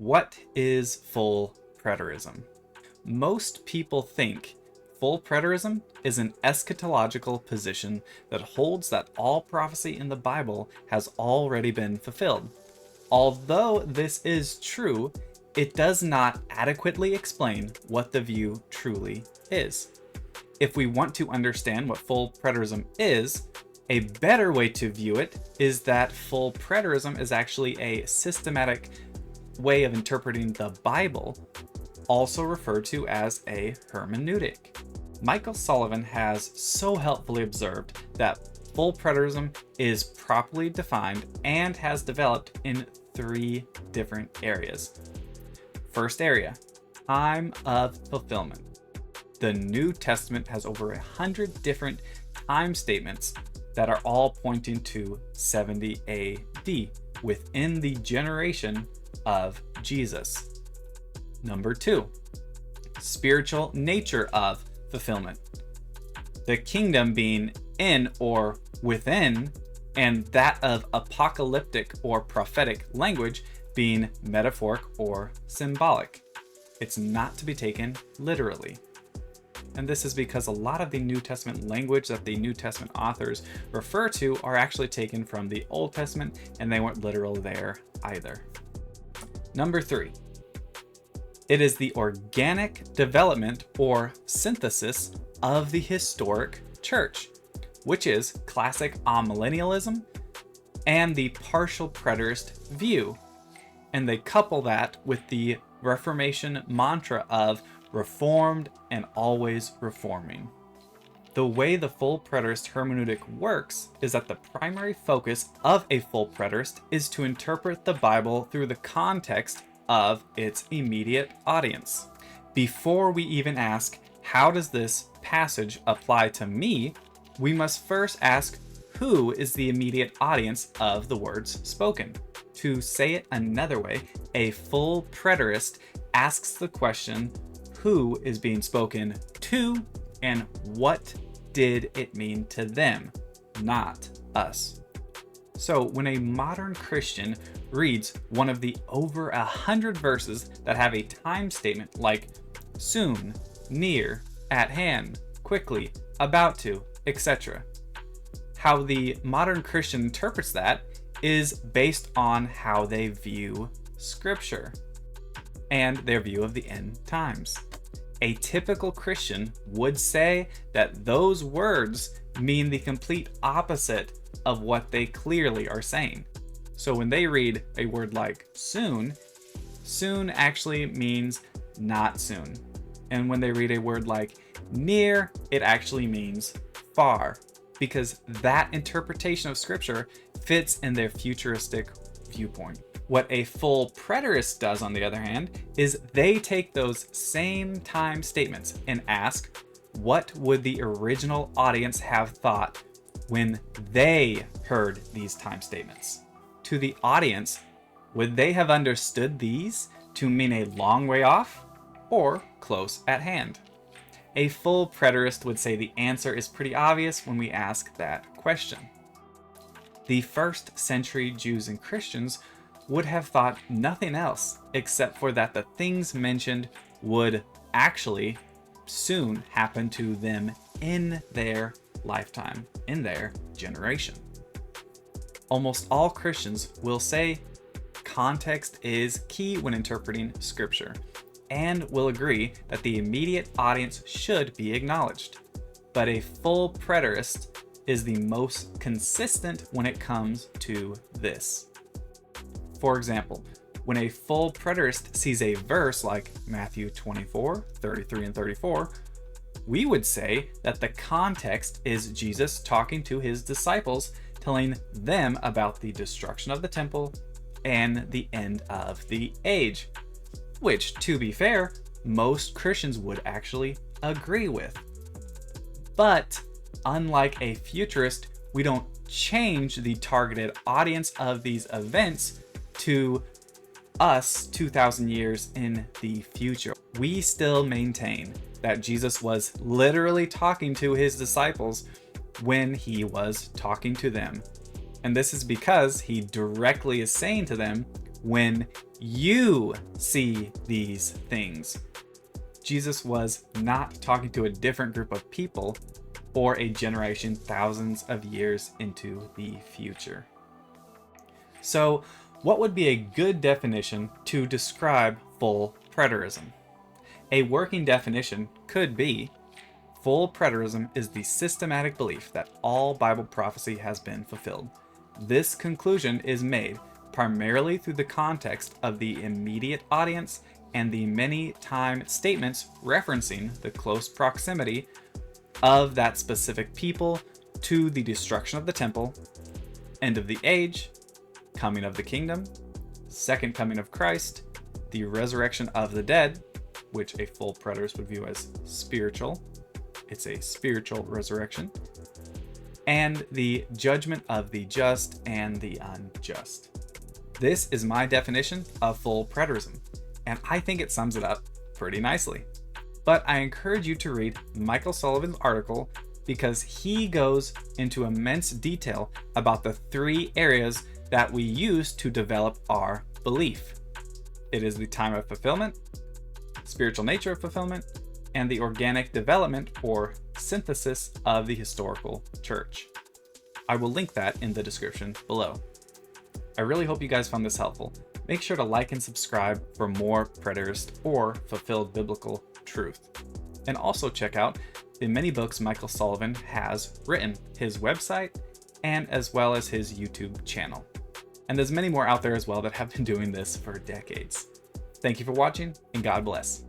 What is full preterism? Most people think full preterism is an eschatological position that holds that all prophecy in the Bible has already been fulfilled. Although this is true, it does not adequately explain what the view truly is. If we want to understand what full preterism is, a better way to view it is that full preterism is actually a systematic way of interpreting the Bible, also referred to as a hermeneutic. Michael Sullivan has so helpfully observed that full preterism is properly defined and has developed in 3 different areas. First area, time of fulfillment. The New Testament has over 100 different time statements that are all pointing to 70 AD within the generation of Jesus. Number 2, spiritual nature of fulfillment. The kingdom being in or within, and that of apocalyptic or prophetic language being metaphoric or symbolic. It's not to be taken literally. And this is because a lot of the New Testament language that the New Testament authors refer to are actually taken from the Old Testament, and they weren't literal there either. Number 3, it is the organic development or synthesis of the historic church, which is classic amillennialism and the partial preterist view. And they couple that with the Reformation mantra of reformed and always reforming. The way the full preterist hermeneutic works is that the primary focus of a full preterist is to interpret the Bible through the context of its immediate audience. Before we even ask, how does this passage apply to me, we must first ask, who is the immediate audience of the words spoken? To say it another way, a full preterist asks the question, who is being spoken to and what did it mean to them, not us. So when a modern Christian reads one of the over 100 verses that have a time statement like soon, near, at hand, quickly, about to, etc., how the modern Christian interprets that is based on how they view Scripture and their view of the end times. A typical Christian would say that those words mean the complete opposite of what they clearly are saying. So when they read a word like soon, soon actually means not soon. And when they read a word like near, it actually means far, because that interpretation of Scripture fits in their futuristic viewpoint. What a full preterist does, on the other hand, is they take those same time statements and ask, what would the original audience have thought when they heard these time statements? To the audience, would they have understood these to mean a long way off or close at hand? A full preterist would say the answer is pretty obvious when we ask that question. The first century Jews and Christians would have thought nothing else except for that the things mentioned would actually soon happen to them in their lifetime, in their generation. Almost all Christians will say context is key when interpreting Scripture, and will agree that the immediate audience should be acknowledged. But a full preterist is the most consistent when it comes to this. For example, when a full preterist sees a verse like Matthew 24, 33 and 34, we would say that the context is Jesus talking to his disciples, telling them about the destruction of the temple and the end of the age, which, to be fair, most Christians would actually agree with. But unlike a futurist, we don't change the targeted audience of these events to us 2,000 years in the future. We still maintain that Jesus was literally talking to his disciples when he was talking to them. And this is because he directly is saying to them, when you see these things. Jesus was not talking to a different group of people or a generation thousands of years into the future. So, what would be a good definition to describe full preterism? A working definition could be: full preterism is the systematic belief that all Bible prophecy has been fulfilled. This conclusion is made primarily through the context of the immediate audience and the many time statements referencing the close proximity of that specific people to the destruction of the temple, end of the age, coming of the kingdom, second coming of Christ, the resurrection of the dead, which a full preterist would view as spiritual. It's a spiritual resurrection. And the judgment of the just and the unjust. This is my definition of full preterism, and I think it sums it up pretty nicely. But I encourage you to read Michael Sullivan's article because he goes into immense detail about the three areas that we use to develop our belief. It is the time of fulfillment, spiritual nature of fulfillment, and the organic development or synthesis of the historical church. I will link that in the description below. I really hope you guys found this helpful. Make sure to like and subscribe for more preterist or fulfilled biblical truth. And also check out the many books Michael Sullivan has written, his website, and as well as his YouTube channel. And there's many more out there as well that have been doing this for decades. Thank you for watching, and God bless.